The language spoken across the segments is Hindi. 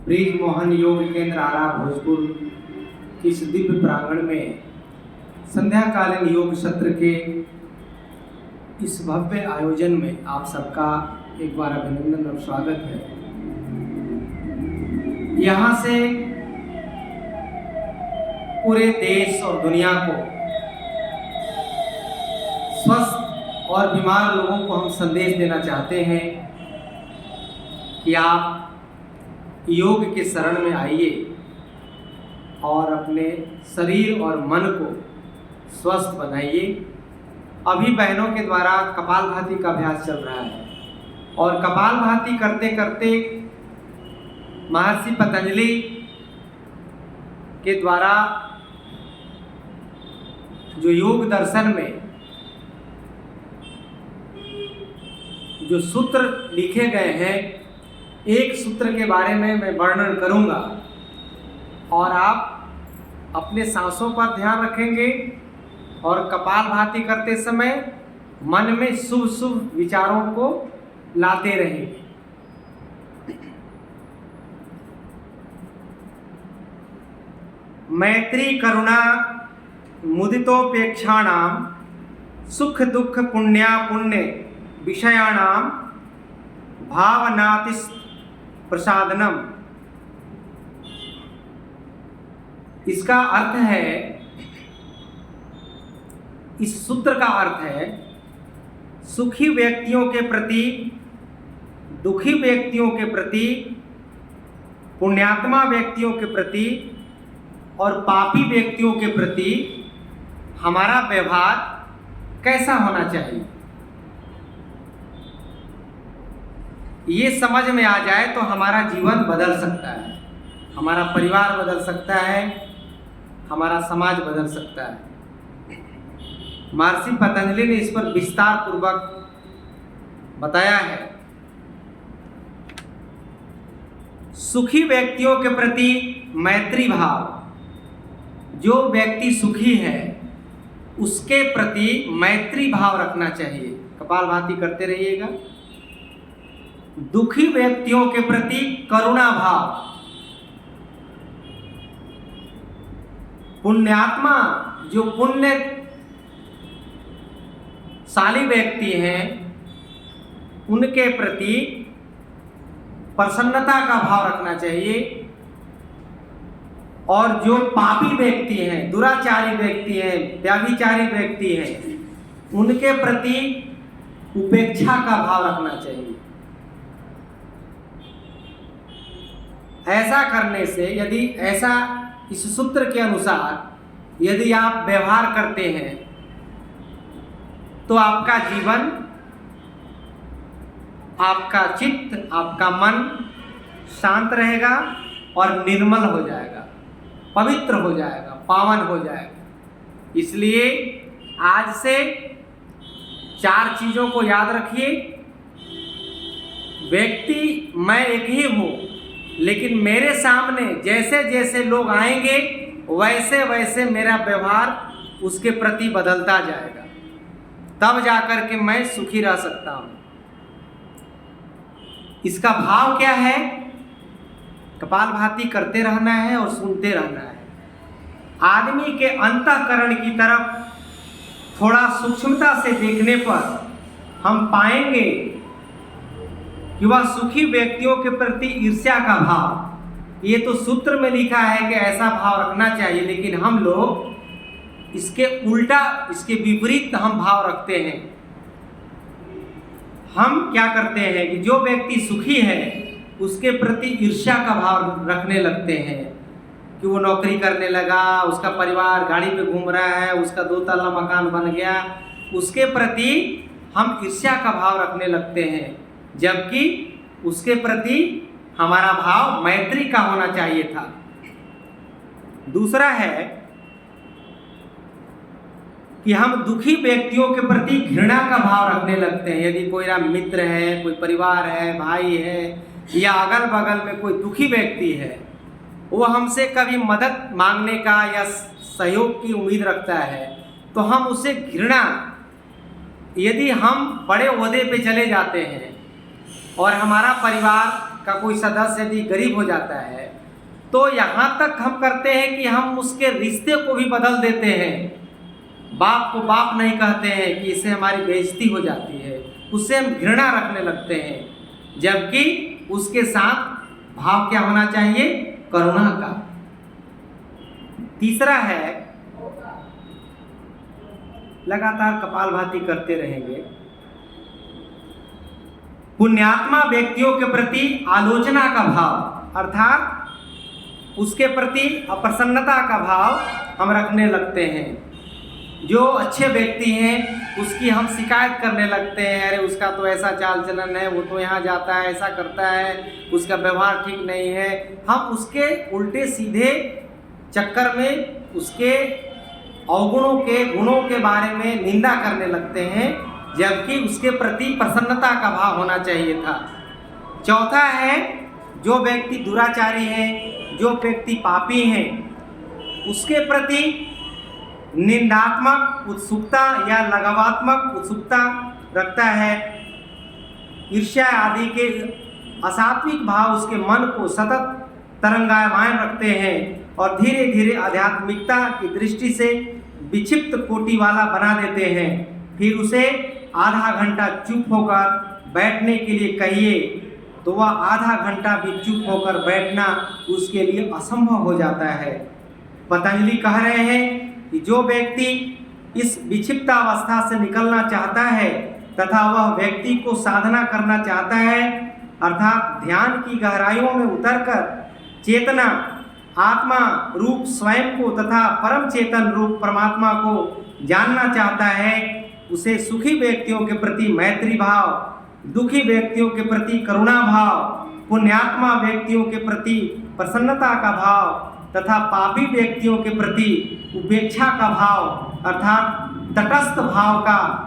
ब्रिज मोहन योग केंद्र आरा भोजपुर की इस दिव्य प्रांगण में संध्याकालीन योग सत्र के इस भव्य आयोजन में आप सबका एक बार अभिनंदन और स्वागत है। यहाँ से पूरे देश और दुनिया को स्वस्थ और बीमार लोगों को हम संदेश देना चाहते हैं कि आप योग के शरण में आइए और अपने शरीर और मन को स्वस्थ बनाइए। अभी बहनों के द्वारा कपालभाति का अभ्यास चल रहा है और कपालभाति करते करते महर्षि पतंजलि के द्वारा जो योग दर्शन में जो सूत्र लिखे गए हैं, एक सूत्र के बारे में मैं वर्णन करूंगा और आप अपने सांसों पर ध्यान रखेंगे और कपालभाति करते समय मन में शुभ शुभ विचारों को लाते रहेंगे। मैत्री करुणा मुदितोपेक्षाणाम सुख दुख पुण्या पुण्य विषयाणाम भावनातिस प्रसादनम। इसका अर्थ है, इस सूत्र का अर्थ है सुखी व्यक्तियों के प्रति, दुखी व्यक्तियों के प्रति, पुण्यात्मा व्यक्तियों के प्रति और पापी व्यक्तियों के प्रति हमारा व्यवहार कैसा होना चाहिए। ये समझ में आ जाए तो हमारा जीवन बदल सकता है, हमारा परिवार बदल सकता है, हमारा समाज बदल सकता है। महर्षि पतंजलि ने इस पर विस्तार पूर्वक बताया है। सुखी व्यक्तियों के प्रति मैत्री भाव, जो व्यक्ति सुखी है उसके प्रति मैत्री भाव रखना चाहिए। कपालभाति करते रहिएगा। दुखी व्यक्तियों के प्रति करुणा भाव, पुण्यात्मा जो पुण्यशाली व्यक्ति हैं उनके प्रति प्रसन्नता का भाव रखना चाहिए और जो पापी व्यक्ति हैं, दुराचारी व्यक्ति हैं, व्यभिचारी व्यक्ति हैं, उनके प्रति उपेक्षा का भाव रखना चाहिए। ऐसा करने से, यदि ऐसा इस सूत्र के अनुसार यदि आप व्यवहार करते हैं तो आपका जीवन, आपका चित्त, आपका मन शांत रहेगा और निर्मल हो जाएगा, पवित्र हो जाएगा, पावन हो जाएगा। इसलिए आज से 4 चीज़ों को याद रखिए। व्यक्ति मैं एक ही हूँ, लेकिन मेरे सामने जैसे जैसे लोग आएंगे वैसे वैसे मेरा व्यवहार उसके प्रति बदलता जाएगा, तब जाकर के मैं सुखी रह सकता हूँ। इसका भाव क्या है? कपालभाति करते रहना है और सुनते रहना है। आदमी के अंतःकरण की तरफ थोड़ा सूक्ष्मता से देखने पर हम पाएंगे कि वह सुखी व्यक्तियों के प्रति ईर्ष्या का भाव, ये तो सूत्र में लिखा है कि ऐसा भाव रखना चाहिए, लेकिन हम लोग इसके उल्टा, इसके विपरीत हम भाव रखते हैं। हम क्या करते हैं कि जो व्यक्ति सुखी है उसके प्रति ईर्ष्या का भाव रखने लगते हैं कि वो नौकरी करने लगा, उसका परिवार गाड़ी पे घूम रहा है, उसका 2 तल्ला मकान बन गया, उसके प्रति हम ईर्ष्या का भाव रखने लगते हैं, जबकि उसके प्रति हमारा भाव मैत्री का होना चाहिए था। दूसरा है कि हम दुखी व्यक्तियों के प्रति घृणा का भाव रखने लगते हैं। यदि कोई मित्र है, कोई परिवार है, भाई है या अगल बगल में कोई दुखी व्यक्ति है, वो हमसे कभी मदद मांगने का या सहयोग की उम्मीद रखता है तो हम उसे घृणा, यदि हम बड़े ओहदे पे चले जाते हैं और हमारा परिवार का कोई सदस्य यदि गरीब हो जाता है तो यहाँ तक हम करते हैं कि हम उसके रिश्ते को भी बदल देते हैं। बाप को बाप नहीं कहते हैं कि इससे हमारी बेइज्जती हो जाती है, उससे हम घृणा रखने लगते हैं, जबकि उसके साथ भाव क्या होना चाहिए? करुणा का। तीसरा है, लगातार कपालभाति करते रहेंगे। पुण्यात्मा व्यक्तियों के प्रति आलोचना का भाव, अर्थात उसके प्रति अप्रसन्नता का भाव हम रखने लगते हैं। जो अच्छे व्यक्ति हैं उसकी हम शिकायत करने लगते हैं, अरे उसका तो ऐसा चाल चलन है, वो तो यहाँ जाता है, ऐसा करता है, उसका व्यवहार ठीक नहीं है। हम उसके उल्टे सीधे चक्कर में उसके अवगुणों के गुणों के बारे में निंदा करने लगते हैं, जबकि उसके प्रति प्रसन्नता का भाव होना चाहिए था। चौथा है, जो व्यक्ति दुराचारी है, जो व्यक्ति पापी हैं, उसके प्रति निंदात्मक उत्सुकता या लगावात्मक उत्सुकता रखता है। ईर्ष्या आदि के असात्विक भाव उसके मन को सतत तरंगायमान रखते हैं और धीरे धीरे आध्यात्मिकता की दृष्टि से विक्षिप्त कोटि वाला बना देते हैं। फिर उसे आधा घंटा चुप होकर बैठने के लिए कहिए तो वह आधा घंटा भी चुप होकर बैठना उसके लिए असंभव हो जाता है। पतंजलि कह रहे हैं कि जो व्यक्ति इस विक्षिप्तावस्था से निकलना चाहता है तथा वह व्यक्ति को साधना करना चाहता है, अर्थात ध्यान की गहराइयों में उतरकर चेतना आत्मा रूप स्वयं को तथा परम चेतन रूप परमात्मा को जानना चाहता है, उसे सुखी व्यक्तियों के प्रति मैत्री भाव, दुखी व्यक्तियों के प्रति करुणा भाव, पुण्यात्मा व्यक्तियों के प्रति प्रसन्नता का भाव तथा पापी व्यक्तियों के प्रति उपेक्षा का भाव, अर्थात तटस्थ भाव का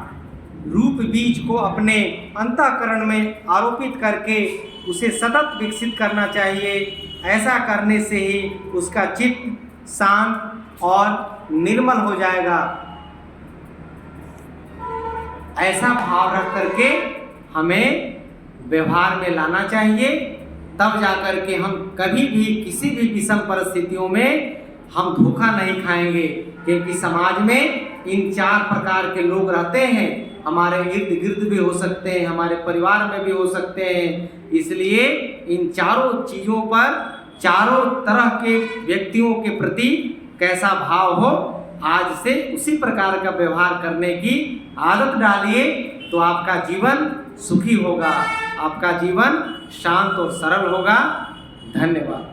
रूप बीज को अपने अंतःकरण में आरोपित करके उसे सतत विकसित करना चाहिए। ऐसा करने से ही उसका चित्त शांत और निर्मल हो जाएगा। ऐसा भाव रख करके हमें व्यवहार में लाना चाहिए, तब जाकर के हम कभी भी किसी भी विषम परिस्थितियों में हम धोखा नहीं खाएंगे। क्योंकि समाज में इन 4 प्रकार के लोग रहते हैं, हमारे इर्द गिर्द भी हो सकते हैं, हमारे परिवार में भी हो सकते हैं। इसलिए इन चारों चीज़ों पर, चारों तरह के व्यक्तियों के प्रति कैसा भाव हो, आज से उसी प्रकार का व्यवहार करने की आदत डालिए, तो आपका जीवन सुखी होगा, आपका जीवन शांत और सरल होगा। धन्यवाद।